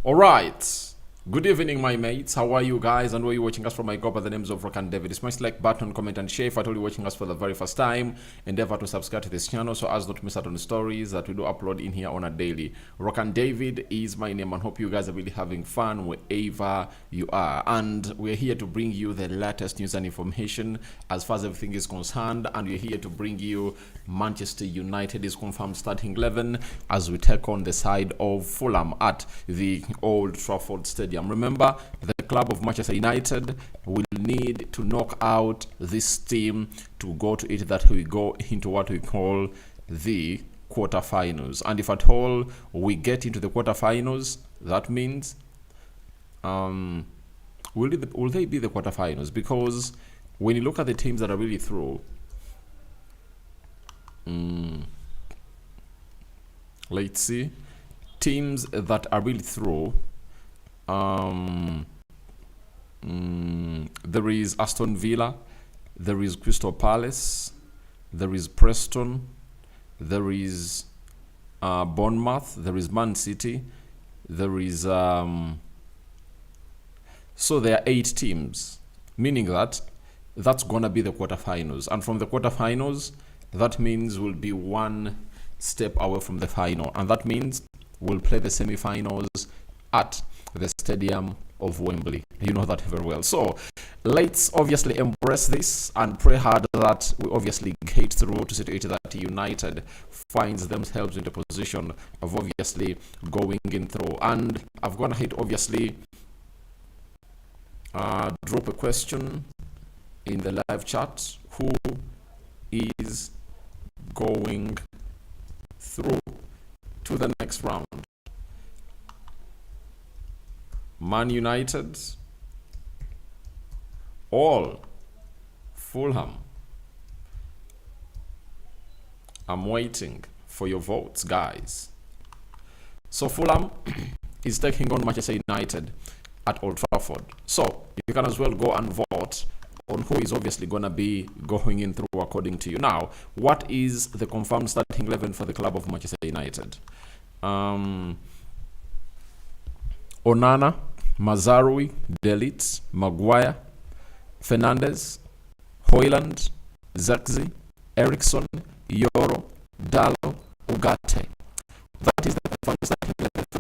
All right. Good evening, my mates. How are you guys? And where are you watching us from? I go by the names of Rock and David. Smash like button, comment, and share. If at all you're watching us for the very first time, endeavor to subscribe to this channel so as not to miss out on the stories that we do upload in here on a daily. Rock and David is my name, and hope you guys are really having fun wherever you are. And we're here to bring you the latest news and information as far as everything is concerned. And we're here to bring you Manchester United is confirmed starting 11 as we take on the side of Fulham at the Old Trafford Stadium. Remember, the club of Manchester United will need to knock out this team to go to it, that we go into what we call the quarterfinals. And if at all we get into the quarterfinals, that means will they be the quarterfinals? Because when you look at the teams that are really through, let's see, teams that are really through. There is Aston Villa, there is Crystal Palace, there is Preston, there is Bournemouth, there is Man City, there is so there are 8 teams, meaning that that's gonna be the quarterfinals, and from the quarterfinals, that means we'll be one step away from the final, and that means we'll play the semi-finals at the stadium of Wembley. You know that very well. So let's obviously embrace this and pray hard that we obviously get through to see to it that United finds themselves in the position of obviously going in through. And I've gone ahead obviously drop a question in the live chat. Who is going through to the next round? Man United, all Fulham? I'm waiting for your votes, guys. So Fulham is taking on Manchester United at Old Trafford. So you can as well go and vote on who is obviously going to be going in through according to you. Now, what is the confirmed starting 11 for the club of Manchester United? Onana, Mazarui, Delit, Maguire, Fernandez, Hoyland, Zirkzee, Eriksen, Yoro, Dallo, Ugarte. That is the confirmed starting 11 for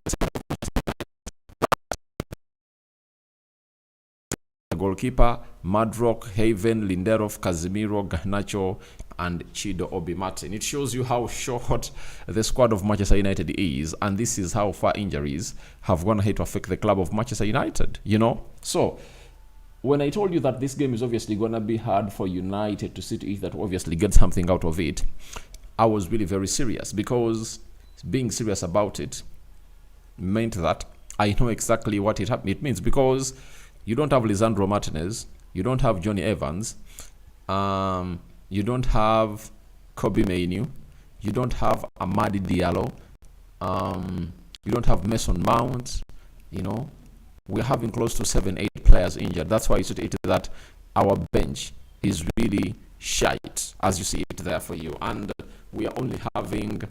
the goalkeeper: Madrock, Haven, Lindelof, Casemiro, Garnacho, and Chido Obi Martin. It shows you how short the squad of Manchester United is, and this is how far injuries have gone ahead to affect the club of Manchester United, you know. So when I told you that this game is obviously going to be hard for United to see to it that obviously get something out of it, I was really very serious, because being serious about it meant that I know exactly what it means, because you don't have Lisandro Martinez, you don't have Johnny Evans, you don't have Kobe Mainoo, you don't have Amadi Diallo, you don't have Mason Mount. You know, we're having close to 7-8 players injured. That's why you see it that our bench is really shite, as you see it there for you. And we are only having,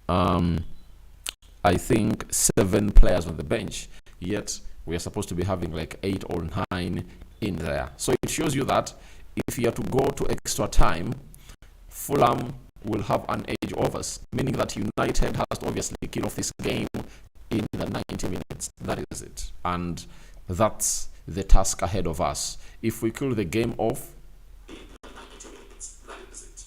I think, 7 players on the bench, yet we are supposed to be having like 8 or 9 in there. So it shows you that if you are to go to extra time, Fulham will have an edge over us, meaning that United has to obviously kill off this game in the 90 minutes. That is it. And that's the task ahead of us. If we kill the game off in the 90 minutes, that is it.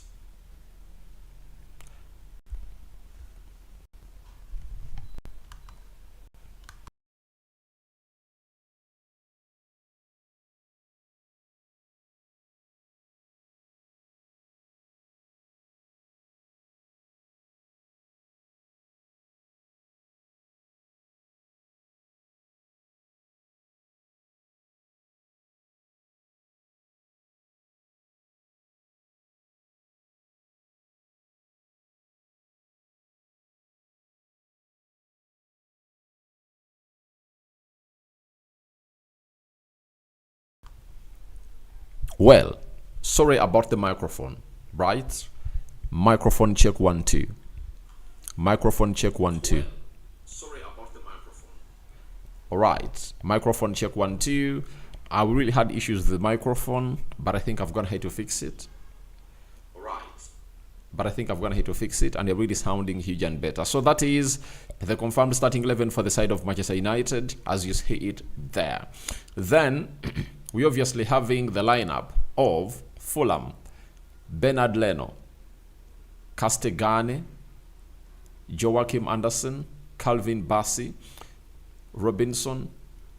Well, sorry about the microphone, right? Microphone check 1 2. Microphone check 1 2. Sorry about the microphone. All right, microphone check 1 2. I really had issues with the microphone, but I think I've gone ahead to fix it. All right, but I think I've gone ahead to fix it, and they're really sounding huge and better. So that is the confirmed starting 11 for the side of Manchester United, as you see it there. Then we obviously having the lineup of Fulham: Bernard Leno, Castegane, Joachim Anderson, Calvin Bassey, Robinson,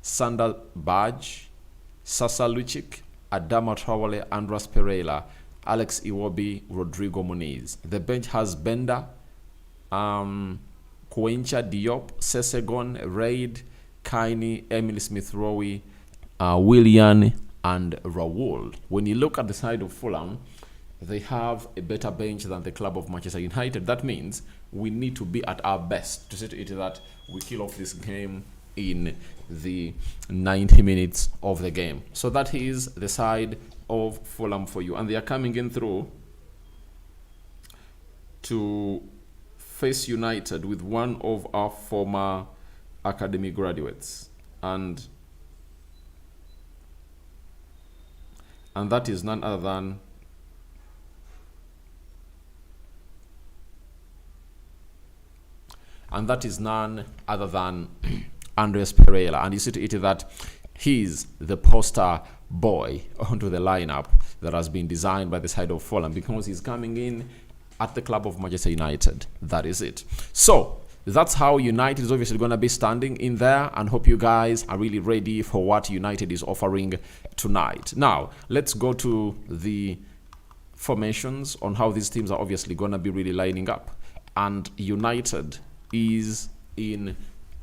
Sander Berge, Sasa Lucic, Adama Traore, Andras Pereira, Alex Iwobi, Rodrigo Muniz. The bench has Benda, Quencha Diop, Sesegon, Raid, Kaini, Emily Smith-Rowe, Willian, and Raul. When you look at the side of Fulham, they have a better bench than the club of Manchester United. That means we need to be at our best to see to it that we kill off this game in the 90 minutes of the game. So that is the side of Fulham for you, and they are coming in through to face United with one of our former academy graduates, and that is none other than Andres Pereira. And you see to it that he's the poster boy onto the lineup that has been designed by the side of Fulham, because he's coming in at the club of Manchester United. That is it. So that's how United is obviously going to be standing in there, and hope you guys are really ready for what United is offering tonight. Now let's go to the formations on how these teams are obviously going to be really lining up. And United is in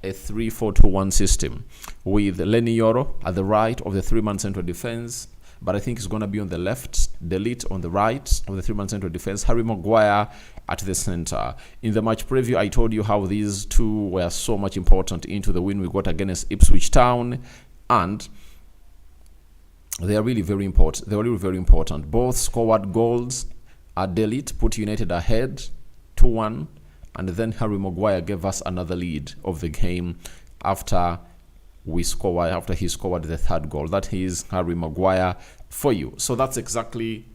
a 3-4-2-1 system with Lenny Yoro at the right of the 3-man central defense, but I think he's going to be on the left, Delete on the right of the 3-man central defense, Harry Maguire at the center. In the match preview, I told you how these two were so much important into the win we got against Ipswich Town, and they are really very important. They were really very important. Both scored goals. Delete put United ahead 2-1, and then Harry Maguire gave us another lead of the game after he scored the third goal. That is Harry Maguire for you. So that's exactly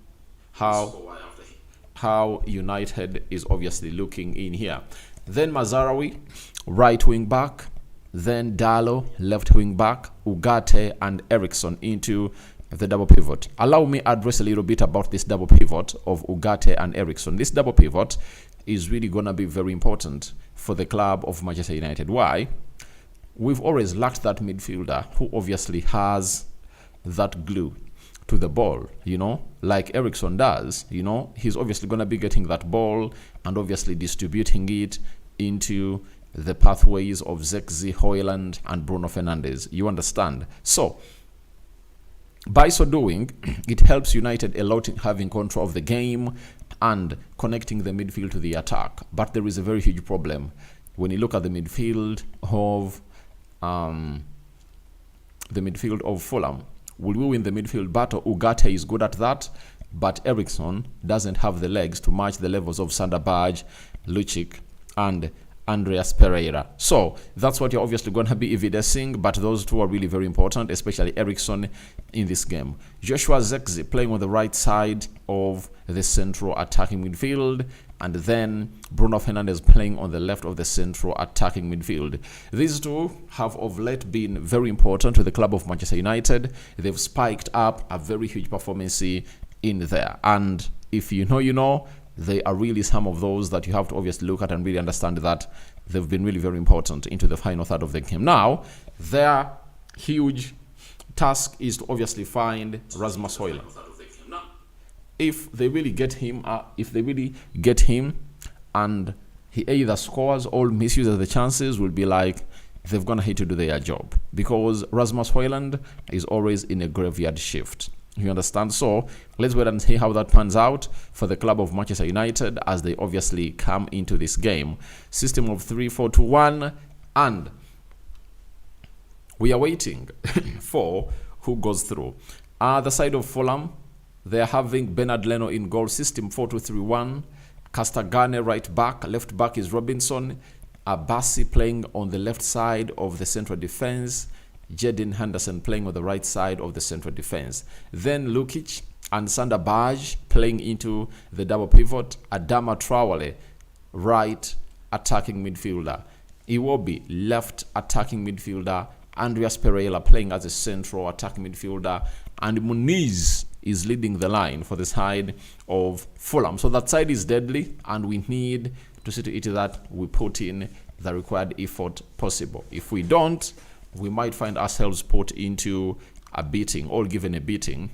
how United is obviously looking in here. Then Mazarawi, right wing back. Then Dalo, left wing back. Ugarte and Eriksen into the double pivot. Allow me address a little bit about this double pivot of Ugarte and Eriksen. This double pivot is really going to be very important for the club of Manchester United. Why? We've always lacked that midfielder who obviously has that glue to the ball, like Eriksen does. He's obviously going to be getting that ball and obviously distributing it into the pathways of Zexi, Højlund, and Bruno Fernandes. You understand? So by so doing, it helps United a lot in having control of the game and connecting the midfield to the attack. But there is a very huge problem when you look at the midfield of Fulham. Will we win the midfield battle? Ugarte is good at that, but Eriksen doesn't have the legs to match the levels of Sander Berge, Lucic, and Andreas Pereira. So that's what you're obviously going to be evidencing, but those two are really very important, especially Eriksen in this game. Joshua Zexi playing on the right side of the central attacking midfield, and then Bruno Fernandes playing on the left of the central attacking midfield. These two have of late been very important to the club of Manchester United. They've spiked up a very huge performance in there, and if you know, they are really some of those that you have to obviously look at and really understand that they've been really very important into the final third of the game. Now, their huge task is to obviously find Rasmus Højlund. If they really get him, and he either scores or misuses the chances, will be like they've gone ahead to do their job, because Rasmus Højlund is always in a graveyard shift. You understand? So let's wait and see how that pans out for the club of Manchester United as they obviously come into this game. System of 3-4-2-1, and we are waiting for who goes through. The side of Fulham, they're having Bernard Leno in goal. System 4-2-3-1. Castegane right back. Left back is Robinson. Abasi playing on the left side of the central defense, Jadon Henderson playing on the right side of the central defense. Then Lukic and Sander Berge playing into the double pivot, Adama Traore, right attacking midfielder, Iwobi, left attacking midfielder, Andreas Pereira playing as a central attacking midfielder, and Muniz is leading the line for the side of Fulham. So that side is deadly, and we need to see to it that we put in the required effort possible. If we don't, we might find ourselves put into a beating, or given a beating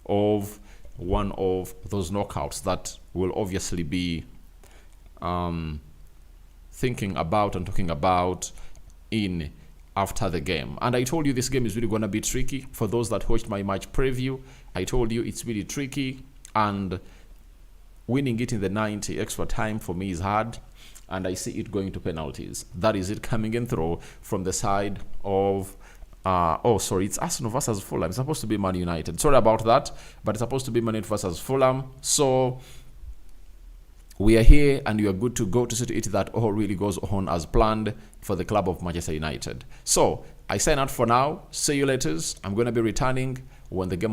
of one of those knockouts that will obviously be thinking about and talking about in after the game. And I told you this game is really going to be tricky. For those that watched my match preview, I told you it's really tricky, and winning it in the 90 extra time for me is hard, and I see it going to penalties. That is it coming in through from the side of it's Arsenal versus Fulham. It's supposed to be Man United. Sorry about that, but it's supposed to be Man United versus Fulham. So we are here, and we are good to go to see to it that all really goes on as planned for the club of Manchester United. So I sign out for now. See you later. I'm going to be returning when the game